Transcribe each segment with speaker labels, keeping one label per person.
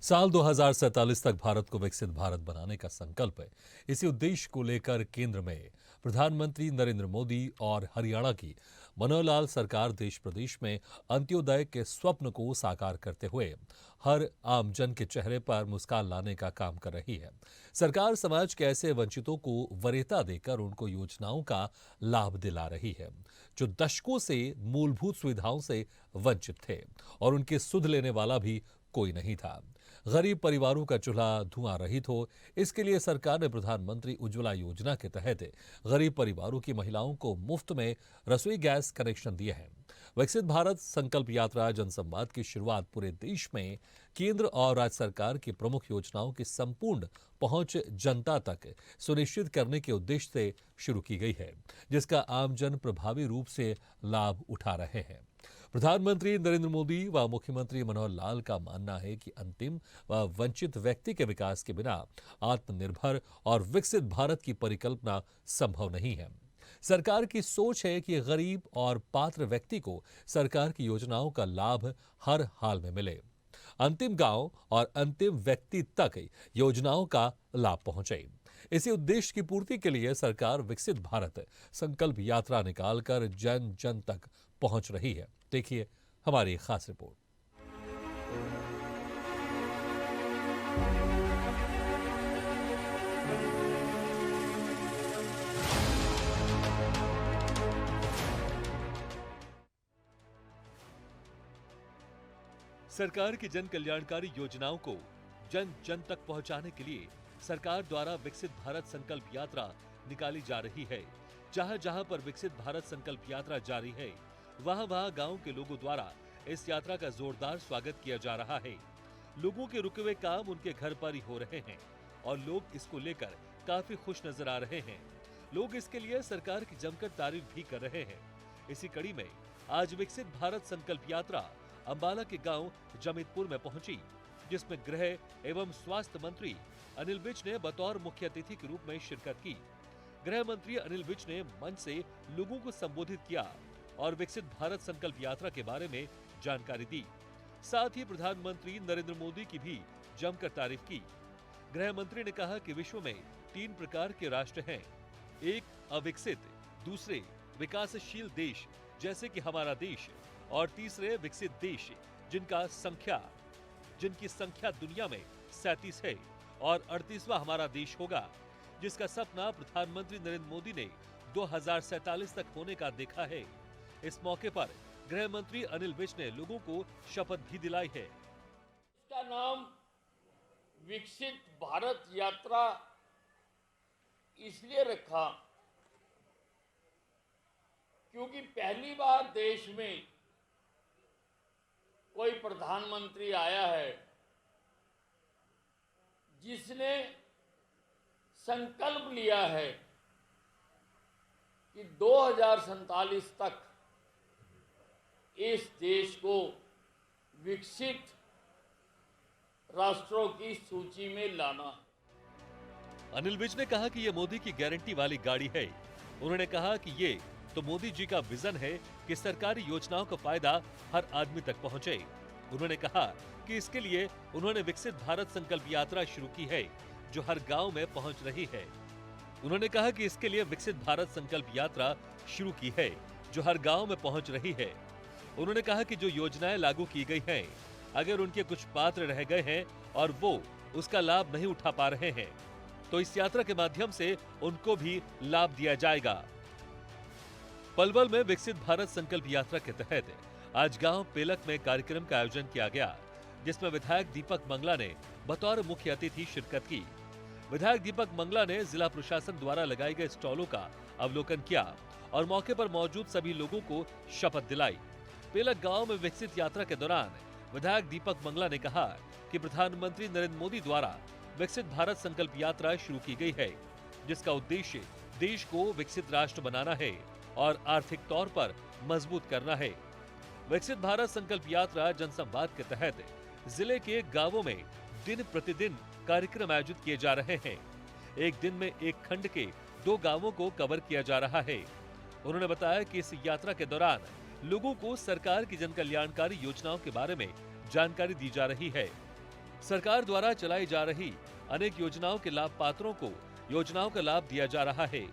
Speaker 1: साल 2047 तक भारत को विकसित भारत बनाने का संकल्प है। इसी उद्देश्य को लेकर केंद्र में प्रधानमंत्री नरेंद्र मोदी और हरियाणा की मनोहर लाल सरकार देश प्रदेश में अंत्योदय के स्वप्न को साकार करते हुए हर आम जन के चेहरे पर मुस्कान लाने का काम कर रही है। सरकार समाज के ऐसे वंचितों को वरीयता देकर उनको योजनाओं का लाभ दिला रही है जो दशकों से मूलभूत सुविधाओं से वंचित थे और उनकी सुध लेने वाला भी कोई नहीं था। गरीब परिवारों का चूल्हा धुआं रहित हो, इसके लिए सरकार ने प्रधानमंत्री उज्ज्वला योजना के तहत गरीब परिवारों की महिलाओं को मुफ्त में रसोई गैस कनेक्शन दिए हैं। विकसित भारत संकल्प यात्रा जनसंवाद की शुरुआत पूरे देश में केंद्र और राज्य सरकार की प्रमुख योजनाओं की संपूर्ण पहुंच जनता तक सुनिश्चित करने के उद्देश्य से शुरू की गई है, जिसका आमजन प्रभावी रूप से लाभ उठा रहे हैं। प्रधानमंत्री नरेंद्र मोदी व मुख्यमंत्री मनोहर लाल का मानना है कि अंतिम व वंचित व्यक्ति के विकास के बिना आत्मनिर्भर और विकसित भारत की परिकल्पना संभव नहीं है। सरकार की सोच है कि गरीब और पात्र व्यक्ति को सरकार की योजनाओं का लाभ हर हाल में मिले, अंतिम गांव और अंतिम व्यक्ति तक योजनाओं का लाभ पहुंचे। इसी उद्देश्य की पूर्ति के लिए सरकार विकसित भारत संकल्प यात्रा निकालकर जन जन तक पहुंच रही है। देखिए हमारी खास रिपोर्ट। सरकार की जन कल्याणकारी योजनाओं को जन जन तक पहुंचाने के लिए सरकार द्वारा विकसित भारत संकल्प यात्रा निकाली जा रही है। जहां जहां पर विकसित भारत संकल्प यात्रा जारी है, वहां वहां गांव के लोगों द्वारा इस यात्रा का जोरदार स्वागत किया जा रहा है। लोगों के रुके हुए काम उनके घर पर ही हो रहे हैं और लोग इसको लेकर काफी खुश नजर आ रहे हैं। लोग इसके लिए सरकार की जमकर तारीफ भी कर रहे हैं। इसी कड़ी में आज विकसित भारत संकल्प यात्रा अंबाला के गांव जमितपुर में पहुंची, जिसमें गृह एवं स्वास्थ्य मंत्री अनिल विज ने बतौर मुख्य अतिथि के रूप में शिरकत की। गृह मंत्री अनिल विज ने मंच से लोगों को संबोधित किया और विकसित भारत संकल्प यात्रा के बारे में जानकारी दी। साथ ही प्रधानमंत्री नरेंद्र मोदी की भी जमकर तारीफ की। गृह मंत्री ने कहा कि विश्व में 3 प्रकार के राष्ट्र हैं, एक अविकसित, दूसरे विकासशील देश जैसे कि हमारा देश और तीसरे विकसित देश जिनकी संख्या दुनिया में 37 है और 38वां हमारा देश होगा, जिसका सपना प्रधानमंत्री नरेंद्र मोदी ने 2047 तक होने का देखा है। इस मौके पर गृह मंत्री अनिल विज ने लोगों को शपथ भी दिलाई है।
Speaker 2: इसका नाम विकसित भारत यात्रा इसलिए रखा क्योंकि पहली बार देश में कोई प्रधानमंत्री आया है जिसने संकल्प लिया है कि 2047 तक इस देश को विकसित राष्ट्रों की सूची में लाना।
Speaker 1: अनिल विज ने कहा कि ये मोदी की गारंटी वाली गाड़ी है। उन्होंने कहा कि ये तो मोदी जी का विजन है कि सरकारी योजनाओं का फायदा हर आदमी तक पहुंचे। उन्होंने कहा कि इसके लिए उन्होंने विकसित भारत संकल्प यात्रा शुरू की है जो हर गांव में पहुंच रही है। उन्होंने कहा कि इसके लिए विकसित भारत संकल्प यात्रा शुरू की है जो हर गांव में पहुंच रही है। उन्होंने कहा कि जो योजनाएं लागू की गई हैं, अगर उनके कुछ पात्र रह गए हैं और वो उसका लाभ नहीं उठा पा रहे हैं, तो इस यात्रा के माध्यम से उनको भी लाभ दिया जाएगा। पलवल में विकसित भारत संकल्प यात्रा के तहत आज गांव पेलक में कार्यक्रम का आयोजन किया गया, जिसमें विधायक दीपक मंगला ने बतौर मुख्य अतिथि शिरकत की। विधायक दीपक मंगला ने जिला प्रशासन द्वारा लगाए गए स्टॉलों का अवलोकन किया और मौके पर मौजूद सभी लोगों को शपथ दिलाई। पेलक गांव में विकसित यात्रा के दौरान विधायक दीपक मंगला ने कहा कि प्रधानमंत्री नरेंद्र मोदी द्वारा विकसित भारत संकल्प यात्रा शुरू की गई है, जिसका उद्देश्य देश को विकसित राष्ट्र बनाना है और आर्थिक तौर पर मजबूत करना है। विकसित भारत संकल्प यात्रा जनसंवाद के तहत जिले के गांवों में दिन प्रतिदिन कार्यक्रम आयोजित किए जा रहे हैं। एक दिन में एक खंड के 2 गांवों को कवर किया जा रहा है। उन्होंने बताया कि इस यात्रा के दौरान लोगों को सरकार की जन कल्याणकारी योजनाओं के बारे में जानकारी दी जा रही है। सरकार द्वारा चलाई जा रही अनेक योजनाओं के लाभ पात्रों को योजनाओं का लाभ दिया जा रहा है।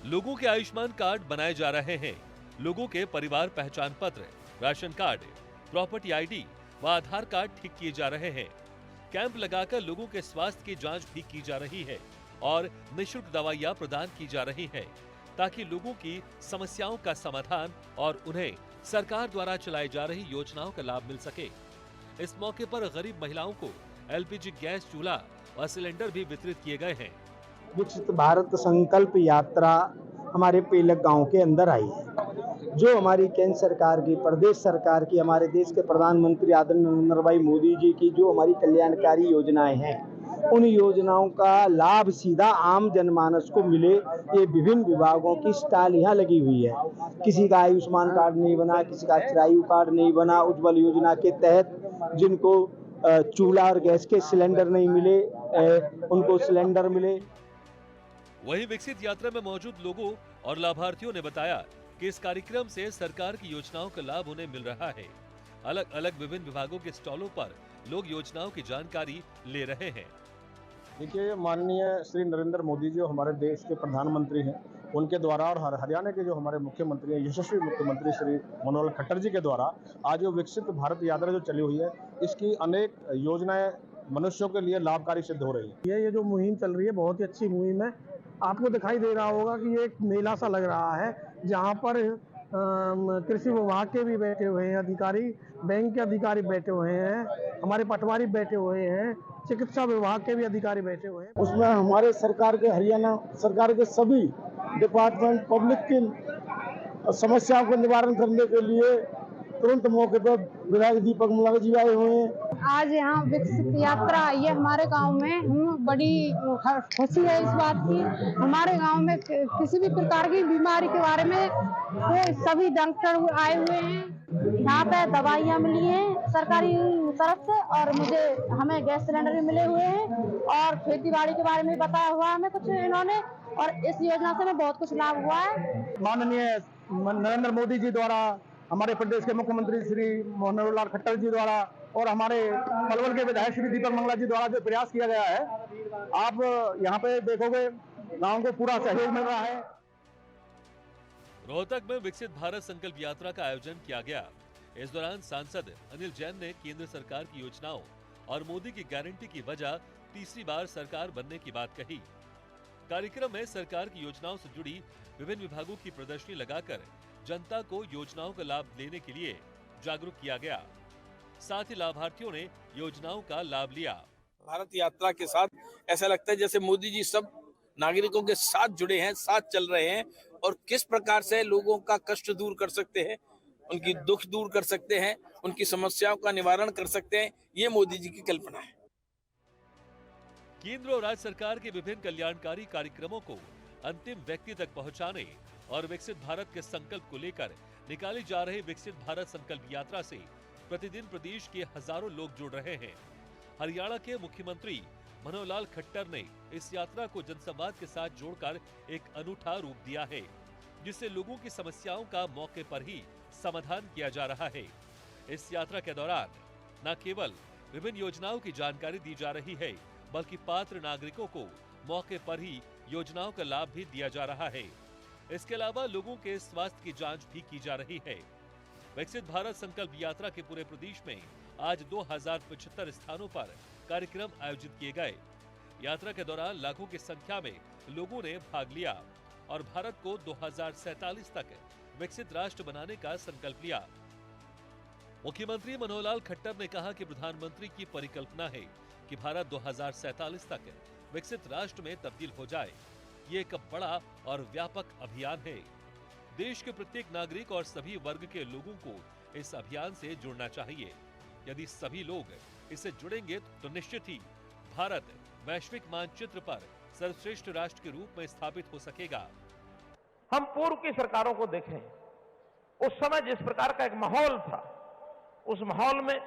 Speaker 1: लोगों के आयुष्मान कार्ड बनाए जा रहे हैं। लोगों के परिवार पहचान पत्र, राशन कार्ड, प्रॉपर्टी आईडी व आधार कार्ड ठीक किए जा रहे हैं। कैंप लगाकर लोगों के स्वास्थ्य की जांच भी की जा रही है और निःशुल्क दवाइयां प्रदान की जा रही हैं, ताकि लोगों की समस्याओं का समाधान और उन्हें सरकार द्वारा चलाई जा रही योजनाओं का लाभ मिल सके। इस मौके पर गरीब महिलाओं को एलपीजी गैस चूल्हा और सिलेंडर भी वितरित किए गए हैं।
Speaker 3: विकसित भारत संकल्प यात्रा हमारे पेलक गांव के अंदर आई है, जो हमारी केंद्र सरकार की, प्रदेश सरकार की, हमारे देश के प्रधानमंत्री आदरणीय नरेंद्र भाई मोदी जी की जो हमारी कल्याणकारी योजनाएं हैं, उन योजनाओं का लाभ सीधा आम जनमानस को मिले। ये विभिन्न विभागों की स्टाल यहाँ लगी हुई है। किसी का आयुष्मान कार्ड नहीं बना, किसी का चिरायु कार्ड नहीं बना, उज्ज्वल योजना के तहत जिनको चूल्हा और गैस के सिलेंडर नहीं मिले, उनको सिलेंडर मिले।
Speaker 1: वहीं विकसित यात्रा में मौजूद लोगों और लाभार्थियों ने बताया कि इस कार्यक्रम से सरकार की योजनाओं का लाभ उन्हें मिल रहा है। अलग अलग विभिन्न विभागों के स्टॉलों पर लोग योजनाओं की जानकारी ले रहे हैं।
Speaker 4: देखिए, माननीय श्री नरेंद्र मोदी जी हमारे देश के प्रधानमंत्री हैं, उनके द्वारा और हरियाणा के जो हमारे मुख्यमंत्री हैं, यशस्वी मुख्यमंत्री श्री मनोहर लाल खट्टर जी के द्वारा आज जो विकसित भारत यात्रा जो चली हुई है, इसकी अनेक योजनाएं मनुष्यों के लिए लाभकारी सिद्ध हो रही है।
Speaker 3: ये जो मुहिम चल रही है बहुत ही अच्छी मुहिम है। आपको दिखाई दे रहा होगा कि ये एक मेला सा लग रहा है, जहाँ पर कृषि विभाग के भी बैठे हुए हैं अधिकारी, बैंक के अधिकारी बैठे हुए हैं, हमारे पटवारी बैठे हुए हैं, चिकित्सा विभाग के भी अधिकारी बैठे हुए हैं। उसमें हमारे सरकार के, हरियाणा सरकार के सभी डिपार्टमेंट पब्लिक की समस्याओं को निवारण करने के लिए तुरंत मौके पर विधायक दीपक मुलाका जी आए हुए हैं।
Speaker 5: आज यहाँ विकसित यात्रा ये हमारे गांव में बड़ी खुशी है इस बात की। हमारे गांव में किसी भी प्रकार की बीमारी के बारे में सभी डॉक्टर आए हुए हैं। यहाँ पे दवाइयाँ मिली हैं सरकारी तरफ से, और हमें गैस सिलेंडर भी मिले हुए हैं, और खेती बाड़ी के बारे में बताया हुआ है हमें कुछ इन्होंने, और इस योजना से हमें बहुत कुछ लाभ हुआ है।
Speaker 3: माननीय नरेंद्र मोदी जी द्वारा, हमारे प्रदेश के मुख्यमंत्री श्री मनोहर लाल खट्टर जी द्वारा और हमारे पलवल के विधायक श्री दीपक मंगला जी द्वारा जो प्रयास किया गया है, आप यहाँ पे देखोगे गांव को पूरा सहयोग मिल रहा है।
Speaker 1: रोहतक में विकसित भारत संकल्प यात्रा का आयोजन किया गया। इस दौरान सांसद अनिल जैन ने केंद्र सरकार की योजनाओं और मोदी की गारंटी की वजह तीसरी बार सरकार बनने की बात कही। कार्यक्रम में सरकार की योजनाओं से जुड़ी विभिन्न विभागों की प्रदर्शनी लगाकर जनता को योजनाओं का लाभ लेने के लिए जागरूक किया गया। साथ ही लाभार्थियों ने योजनाओं का लाभ लिया।
Speaker 6: भारत यात्रा के साथ ऐसा लगता है जैसे मोदी जी सब नागरिकों के साथ जुड़े हैं, साथ चल रहे हैं, और किस प्रकार से लोगों का कष्ट दूर कर सकते हैं, उनकी दुख दूर कर सकते हैं, उनकी समस्याओं का निवारण कर सकते हैं, ये मोदी जी की कल्पना है।
Speaker 1: केंद्र और राज्य सरकार के विभिन्न कल्याणकारी कार्यक्रमों को अंतिम व्यक्ति तक पहुंचाने और विकसित भारत के संकल्प को लेकर निकाली जा रही विकसित भारत संकल्प यात्रा से प्रतिदिन प्रदेश के हजारों लोग जुड़ रहे हैं। हरियाणा के मुख्यमंत्री मनोहर लाल खट्टर ने इस यात्रा को जनसंवाद के साथ जोड़कर एक अनूठा रूप दिया है, जिससे लोगों की समस्याओं का मौके पर ही समाधान किया जा रहा है। इस यात्रा के दौरान न केवल विभिन्न योजनाओं की जानकारी दी जा रही है, बल्कि पात्र नागरिकों को मौके पर ही योजनाओं का लाभ भी दिया जा रहा है। इसके अलावा लोगों के स्वास्थ्य की जांच भी की जा रही है। विकसित भारत संकल्प यात्रा के पूरे प्रदेश में आज 2075 स्थानों पर कार्यक्रम आयोजित किए गए। यात्रा के दौरान लाखों की संख्या में लोगों ने भाग लिया और भारत को 2047 तक विकसित राष्ट्र बनाने का संकल्प लिया। मुख्यमंत्री मनोहर लाल खट्टर ने कहा कि प्रधानमंत्री की परिकल्पना है कि भारत 2047 तक विकसित राष्ट्र में तब्दील हो जाए। ये एक बड़ा और व्यापक अभियान है। देश के प्रत्येक नागरिक और सभी वर्ग के लोगों को इस अभियान से जुड़ना चाहिए। यदि सभी लोग इससे जुड़ेंगे तो निश्चित ही भारत वैश्विक मानचित्र पर सर्वश्रेष्ठ राष्ट्र के रूप में स्थापित हो सकेगा।
Speaker 7: हम पूर्व की सरकारों को देखें, उस समय जिस प्रकार का एक माहौल था, उस माहौल में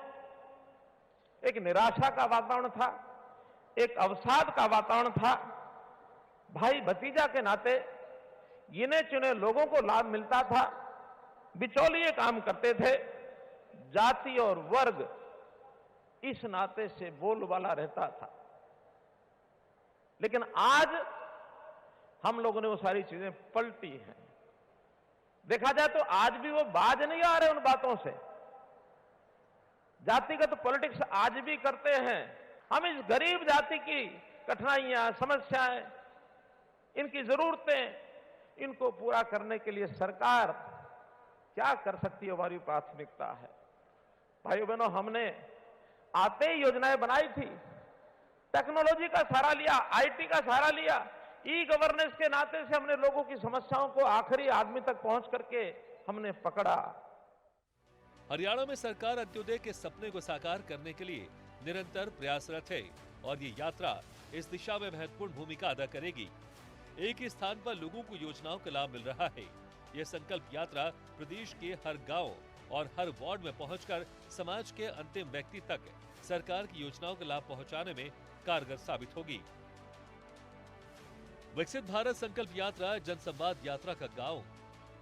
Speaker 7: एक निराशा का वातावरण था, एक अवसाद का वातावरण था। भाई भतीजा के नाते गिने चुने लोगों को लाभ मिलता था, बिचौलिए काम करते थे, जाति और वर्ग इस नाते से बोलबाला रहता था। लेकिन आज हम लोगों ने वो सारी चीजें पलटी हैं। देखा जाए तो आज भी वो बाज नहीं आ रहे उन बातों से। जातिगत पॉलिटिक्स आज भी करते हैं। हम इस गरीब जाति की कठिनाइयां, समस्याएं, इनकी जरूरतें, इनको पूरा करने के लिए सरकार क्या कर सकती है, हमारी प्राथमिकता है। भाइयों बहनों, हमने आते ही योजनाएं बनाई थी, टेक्नोलॉजी का सहारा लिया, आईटी का सहारा लिया, ई गवर्नेंस के नाते से हमने लोगों की समस्याओं को आखिरी आदमी तक पहुंच करके हमने पकड़ा।
Speaker 1: हरियाणा में सरकार अंत्योदय के सपने को साकार करने के लिए निरंतर प्रयासरत है और ये यात्रा इस दिशा में महत्वपूर्ण भूमिका अदा करेगी। एक ही स्थान पर लोगों को योजनाओं का लाभ मिल रहा है। यह संकल्प यात्रा प्रदेश के हर गांव और हर वार्ड में पहुंचकर समाज के अंतिम व्यक्ति तक सरकार की योजनाओं का लाभ पहुंचाने में कारगर साबित होगी। विकसित भारत संकल्प यात्रा जनसंवाद यात्रा का गांव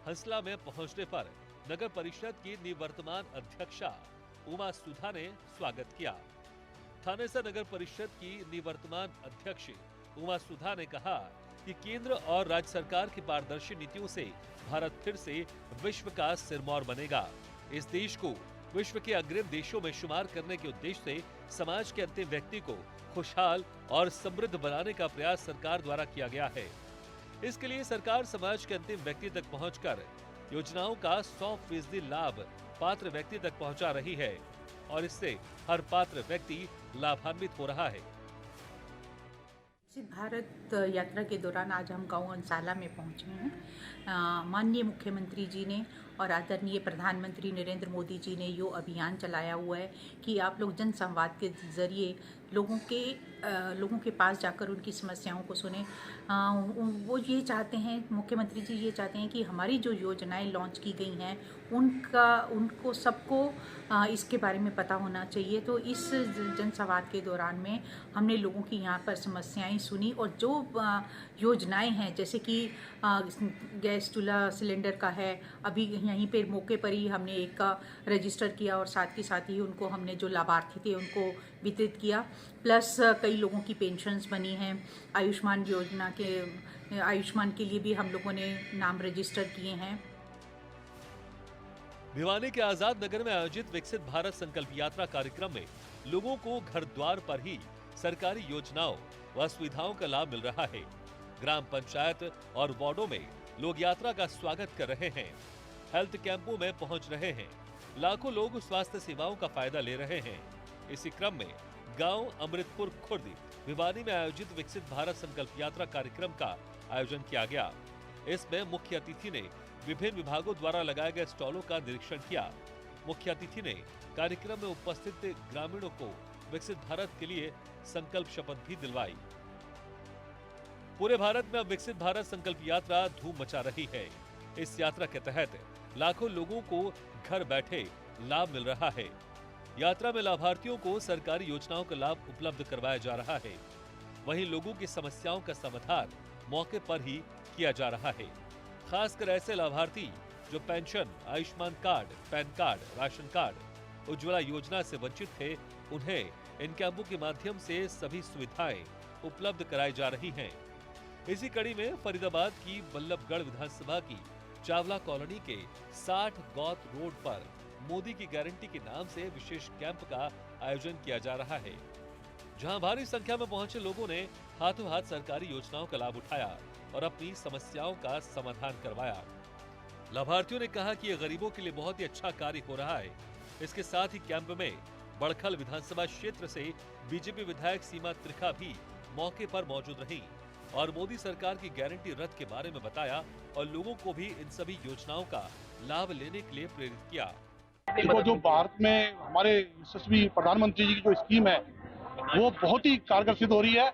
Speaker 1: हंसला में पहुंचने पर नगर परिषद की निवर्तमान अध्यक्षा उमा सुधा ने स्वागत किया। थानेसर नगर परिषद की निवर्तमान अध्यक्ष उमा सुधा ने कहा कि केंद्र और राज्य सरकार की पारदर्शी नीतियों से भारत फिर से विश्व का सिरमौर बनेगा। इस देश को विश्व के अग्रिम देशों में शुमार करने के उद्देश्य से समाज के अंतिम व्यक्ति को खुशहाल और समृद्ध बनाने का प्रयास सरकार द्वारा किया गया है। इसके लिए सरकार समाज के अंतिम व्यक्ति तक पहुंचकर योजनाओं का 100% लाभ पात्र व्यक्ति तक पहुंचा रही है और इससे हर पात्र व्यक्ति लाभान्वित हो रहा है।
Speaker 8: विकसित भारत यात्रा के दौरान आज हम गांव अंसाला में पहुंचे हैं। माननीय मुख्यमंत्री जी ने और आदरणीय प्रधानमंत्री नरेंद्र मोदी जी ने यो अभियान चलाया हुआ है कि आप लोग जन संवाद के जरिए लोगों के पास जाकर उनकी समस्याओं को सुने। वो ये चाहते हैं, मुख्यमंत्री जी ये चाहते हैं कि हमारी जो योजनाएं लॉन्च की गई हैं उनको सबको इसके बारे में पता होना चाहिए। तो इस जनसंवाद के दौरान में हमने लोगों की यहाँ पर समस्याएं सुनी और जो योजनाएं हैं, जैसे कि गैस चूल्हा सिलेंडर का है, अभी यहीं पे मौके पर ही हमने एक का रजिस्टर किया और साथ ही उनको हमने जो लाभार्थी थे उनको वितरित किया। प्लस कई लोगों की पेंशन्स बनी हैं। आयुष्मान के लिए भी हम लोगों ने नाम रजिस्टर किए हैं।
Speaker 1: भिवानी के आजाद नगर में आयोजित विकसित भारत संकल्प यात्रा कार्यक्रम में लोगों को घर द्वार पर ही सरकारी योजनाओं व सुविधाओं का लाभ मिल रहा है। ग्राम पंचायत और वार्डों में लोग यात्रा का स्वागत कर रहे हैं, हेल्थ कैंपों में पहुंच रहे हैं, लाखों लोग स्वास्थ्य सेवाओं का फायदा ले रहे हैं। इसी क्रम में गांव अमृतपुर खुर्द भिवानी में आयोजित विकसित भारत संकल्प यात्रा कार्यक्रम का आयोजन किया गया। इसमें मुख्य अतिथि ने विभिन्न विभागों द्वारा लगाए गए स्टॉलों का निरीक्षण किया। मुख्य अतिथि ने कार्यक्रम में उपस्थित ग्रामीणों को विकसित भारत के लिए संकल्प शपथ भी दिलवाई। पूरे भारत में अब विकसित भारत संकल्प यात्रा धूम मचा रही है। इस यात्रा के तहत लाखों लोगों को घर बैठे लाभ मिल रहा है। यात्रा में लाभार्थियों को सरकारी योजनाओं का लाभ उपलब्ध करवाया जा रहा है। वहीं लोगों की समस्याओं का समाधान मौके पर ही किया जा रहा है। खासकर ऐसे लाभार्थी जो pension, Ayushman card, pan card, ration card, Ujjwala योजना से वंचित थे, उन्हें इन कैंपों के माध्यम से सभी सुविधाएं उपलब्ध कराई जा रही हैं। इसी कड़ी में फरीदाबाद की बल्लभगढ़ विधानसभा की चावला कॉलोनी के 60 गौत रोड पर मोदी की गारंटी के नाम से विशेष कैंप का आयोजन किया जा रहा है, जहां भारी संख्या में पहुंचे लोगों ने हाथों हाथ सरकारी योजनाओं का लाभ उठाया और अपनी समस्याओं का समाधान करवाया। लाभार्थियों ने कहा कि यह गरीबों के लिए बहुत ही अच्छा कार्य हो रहा है। इसके साथ ही कैंप में बड़खल विधानसभा क्षेत्र से बीजेपी विधायक सीमा त्रिखा भी मौके पर मौजूद रही और मोदी सरकार की गारंटी रथ के बारे में बताया और लोगों को भी इन सभी योजनाओं का लाभ लेने के लिए प्रेरित किया।
Speaker 9: देखो, जो भारत में हमारे यशस्वी प्रधानमंत्री जी की जो स्कीम है वो बहुत ही कारगर सिद्ध हो रही है।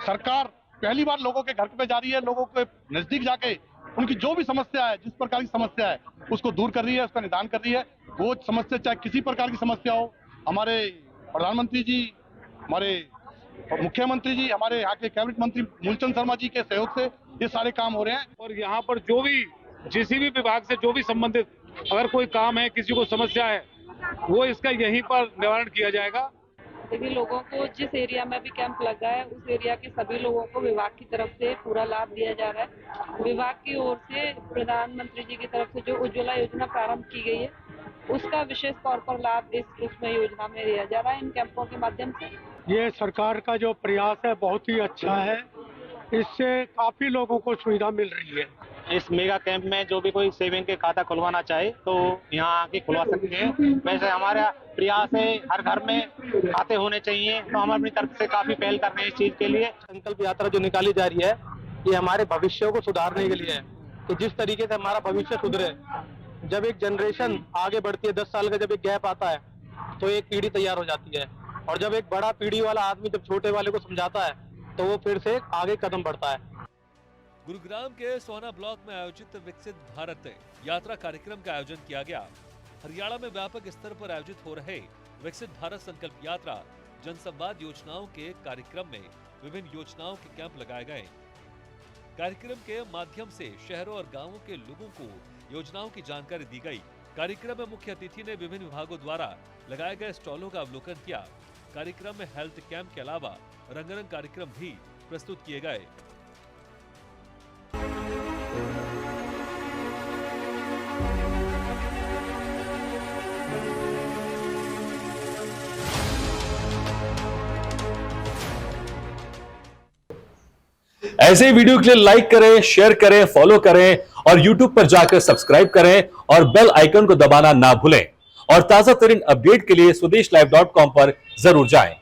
Speaker 9: सरकार पहली बार लोगों के घर पे जा रही है, लोगों के नजदीक जाके उनकी जो भी समस्या है, जिस प्रकार की समस्या है उसको दूर कर रही है, उसका निदान कर रही है। वो समस्या चाहे किसी प्रकार की समस्या हो, हमारे प्रधानमंत्री जी, हमारे मुख्यमंत्री जी, हमारे यहाँ के कैबिनेट मंत्री मूलचंद शर्मा जी के सहयोग से ये सारे काम हो रहे हैं।
Speaker 10: और यहाँ पर जो भी जिस भी विभाग से जो भी संबंधित अगर कोई काम है, किसी को समस्या है, वो इसका यहीं पर निवारण किया जाएगा।
Speaker 11: सभी लोगों को जिस एरिया में भी कैंप लगा है उस एरिया के सभी लोगों को विभाग की तरफ से पूरा लाभ दिया जा रहा है। विभाग की ओर से प्रधानमंत्री जी की तरफ से जो उज्ज्वला योजना प्रारंभ की गई है उसका विशेष तौर पर लाभ इस उसमें योजना में दिया जा रहा है इन कैंपों के माध्यम से।
Speaker 12: ये सरकार का जो प्रयास है बहुत ही अच्छा है, इससे काफी लोगों को सुविधा मिल रही है।
Speaker 13: इस मेगा कैंप में जो भी कोई सेविंग के खाता खुलवाना चाहे तो यहाँ आके खुलवा सकते हैं। वैसे हमारा प्रयास है हर घर में खाते होने चाहिए, तो हम अपनी तरफ से काफी पहल कर रहे हैं इस चीज के लिए। संकल्प यात्रा जो निकाली जा रही है ये हमारे भविष्य को सुधारने के लिए है कि जिस तरीके से हमारा भविष्य सुधरे। जब एक जनरेशन आगे बढ़ती है, 10 साल का जब एक गैप आता है तो एक पीढ़ी तैयार हो जाती है, और जब एक बड़ा पीढ़ी वाला आदमी जब छोटे वाले को समझाता है तो वो फिर से आगे कदम बढ़ता है।
Speaker 1: गुरुग्राम के सोहना ब्लॉक में आयोजित विकसित भारत यात्रा कार्यक्रम का आयोजन किया गया। हरियाणा में व्यापक स्तर पर आयोजित हो रहे विकसित भारत संकल्प यात्रा जनसंवाद योजनाओं के कार्यक्रम में विभिन्न योजनाओं के कैंप लगाए गए। कार्यक्रम के माध्यम से शहरों और गांवों के लोगों को योजनाओं की जानकारी दी गई। कार्यक्रम में मुख्य अतिथि ने विभिन्न विभागों द्वारा लगाए गए स्टॉलों का अवलोकन किया। कार्यक्रम में हेल्थ कैंप के अलावा रंगारंग कार्यक्रम भी प्रस्तुत किए गए। ऐसे वीडियो के लिए लाइक करें, शेयर करें, फॉलो करें और YouTube पर जाकर सब्सक्राइब करें और बेल आइकन को दबाना ना भूलें। और ताजा तरीन अपडेट के लिए swedeshlive.com पर जरूर जाएं।